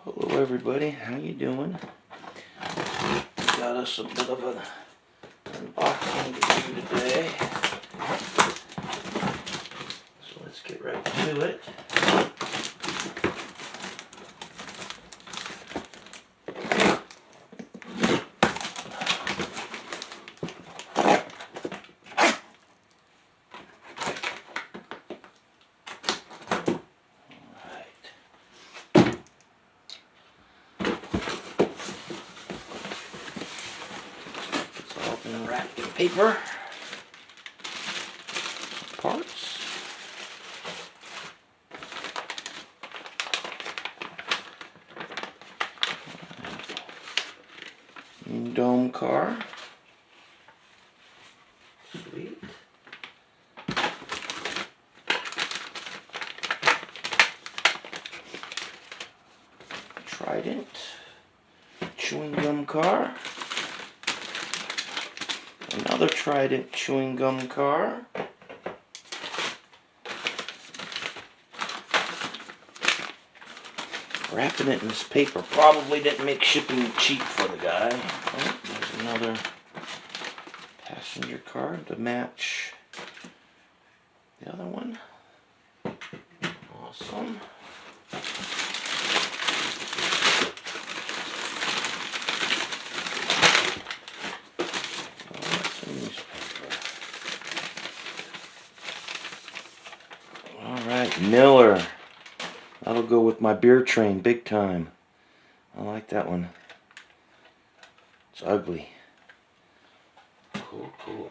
Hello everybody, how you doing? Got us a bit of an unboxing to do today. So let's get right to it. Wrapped in paper. Parts. Dome car. Sweet. Trident. Chewing gum car. Another Trident chewing gum car. Wrapping it in this paper probably didn't make shipping cheap for the guy. Oh, there's another passenger car to match the other one. Awesome. Alright, Miller. That'll go with my beer train big time. I like that one. It's ugly. Cool, cool.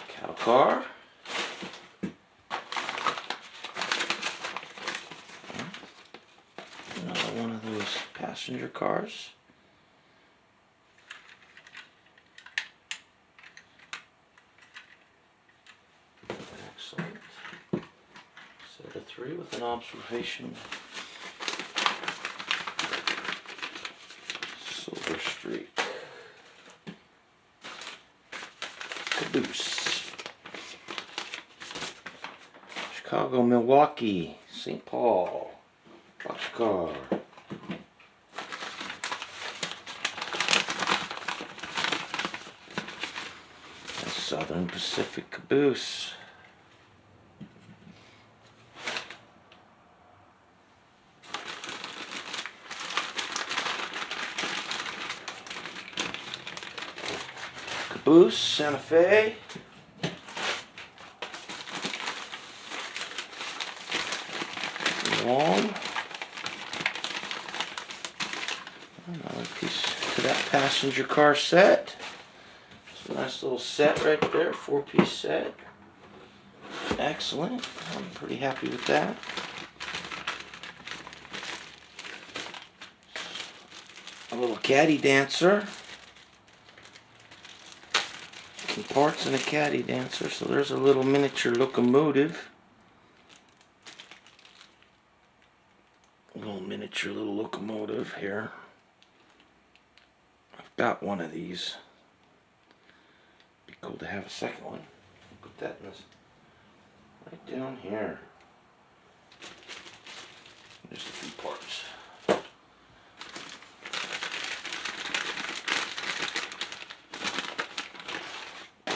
Cattle car. Another one of those passenger cars. Excellent. Set of 3 with an observation. Silver streak. Caboose. Chicago, Milwaukee, St. Paul. Boxcar. Southern Pacific Caboose. Caboose, Santa Fe. Long. Another piece to that passenger car set. It's a nice little set right there, 4-piece set. Excellent. I'm pretty happy with that. A little caddy dancer. Some parts in a caddy dancer. So there's a little miniature locomotive. Little locomotive here. I've got one of these. Be cool to have a second one. Put that in this right down here. There's a few parts.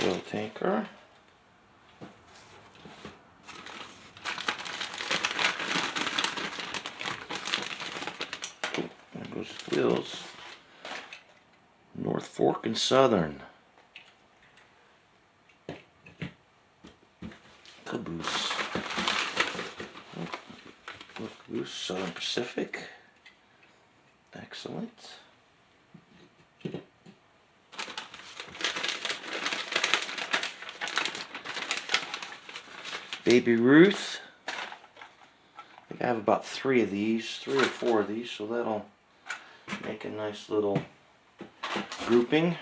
Oil tanker. Wheels. North Fork and Southern. Caboose. Caboose, Southern Pacific. Excellent. Baby Ruth. I think I have about 3 of these, 3 or 4 of these, so that'll make a nice little grouping.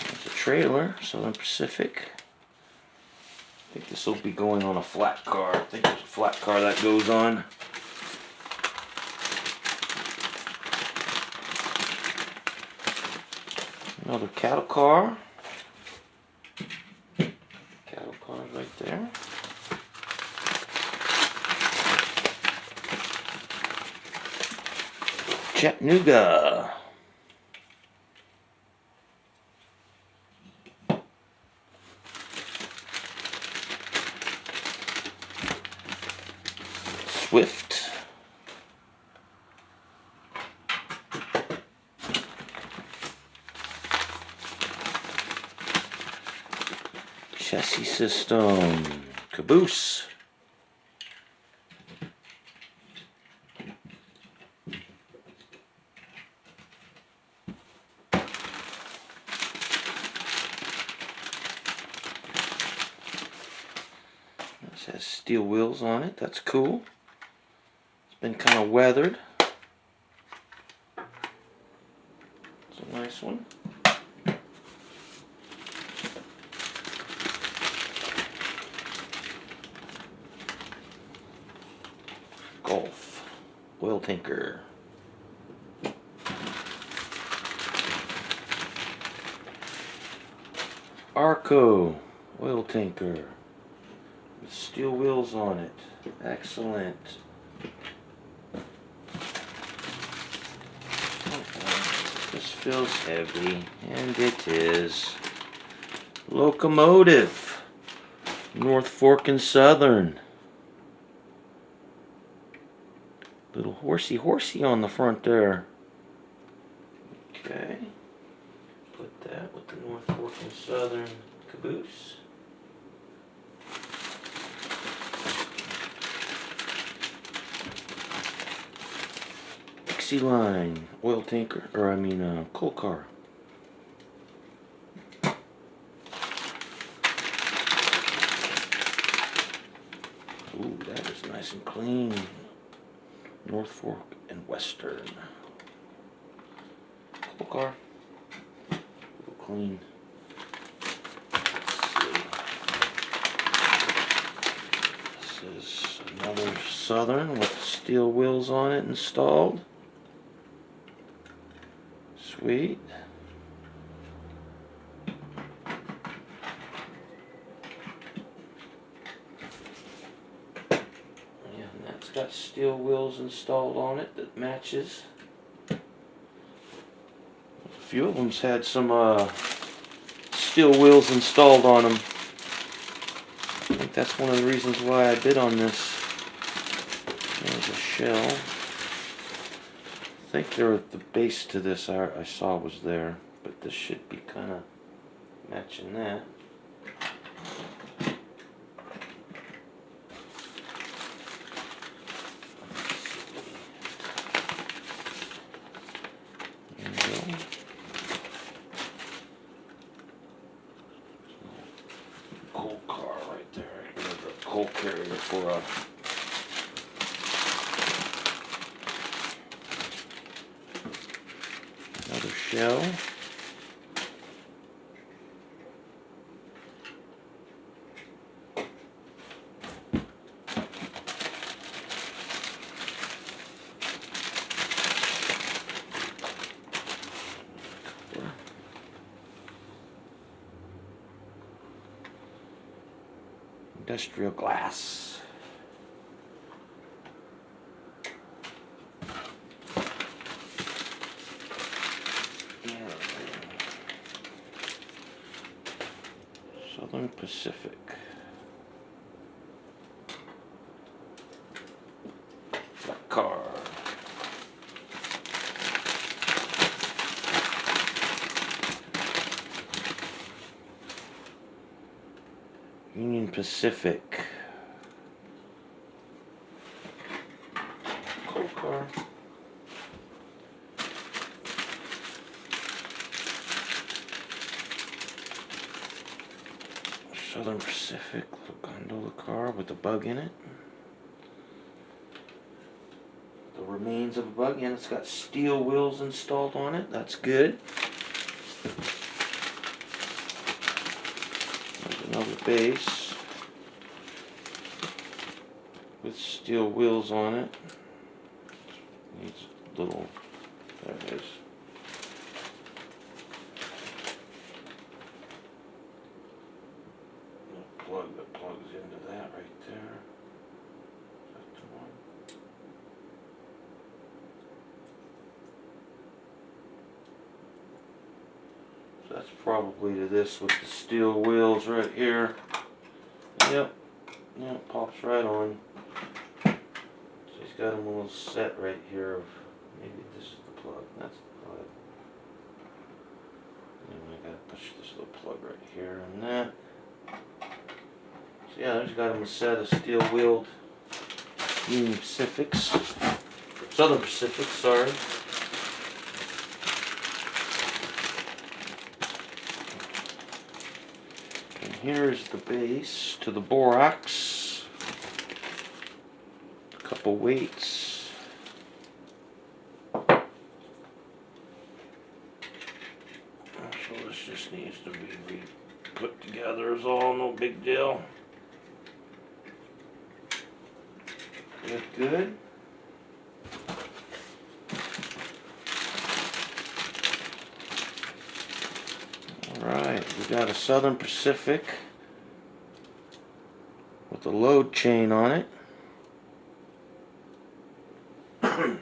There's a trailer, Southern Pacific. I think this will be going on a flat car. I think there's a flat car that goes on. Another cattle car. Cattle car right there. Chattanooga. Swift. Chassis system. Caboose. This has steel wheels on it. That's cool. It's been kind of weathered. It's a nice one. Golf. Oil tanker. Arco. Oil tanker. With steel wheels on it. Excellent. This feels heavy, and it is. Locomotive. North Fork and Southern. Little horsey on the front there. Okay. Put that with the North Fork and Southern caboose. Line oil tanker, or I mean coal car. Ooh, that is nice and clean. North Fork and Western. Coal car. A little clean. This is another Southern with steel wheels on it installed. Sweet. Yeah, and that's got steel wheels installed on it that matches. A few of them's had some steel wheels installed on them. I think that's one of the reasons why I bid on this. There's a shell. I think they're at the base to this I saw was there, but this should be kind of matching that. There we go. Coal car right there. A coal carrier for a another shell. Industrial glass. Southern Pacific. Black car. Union Pacific. Coal car. Southern Pacific, little gondola car with a bug in it. The remains of a bug, and it's got steel wheels installed on it. That's good. There's another base with steel wheels on it. Needs little, there it is. That's probably to this with the steel wheels right here. Yep, yep, pops right on. So he's got him a little set right here of, maybe this is the plug, that's the plug. And I gotta push this little plug right here and that. So yeah, there's got him a set of steel wheeled Union Pacifics. Southern Pacific, sorry. And here's the base to the borax. A couple weights. So this just needs to be put together is all, no big deal. Good. Alright, we got a Southern Pacific with a load chain on it.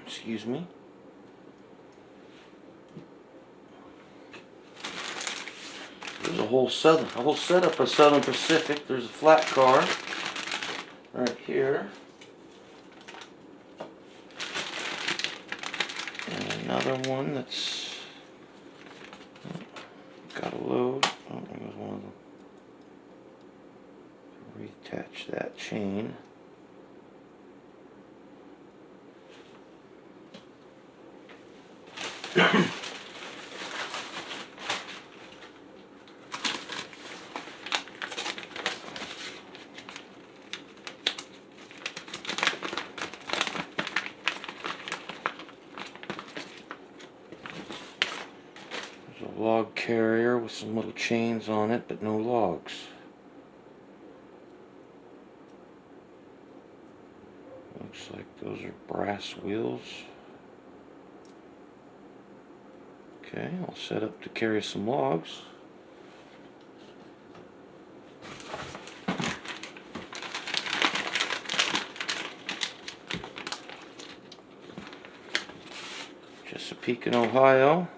Excuse me. There's a whole setup of Southern Pacific. There's a flat car right here. And another one that's got a load. Oh, there goes one of them. Reattach that chain. There's a log carrier with some little chains on it, but no logs. Looks like those are brass wheels. Okay, I'll set up to carry some logs. Chesapeake, Ohio.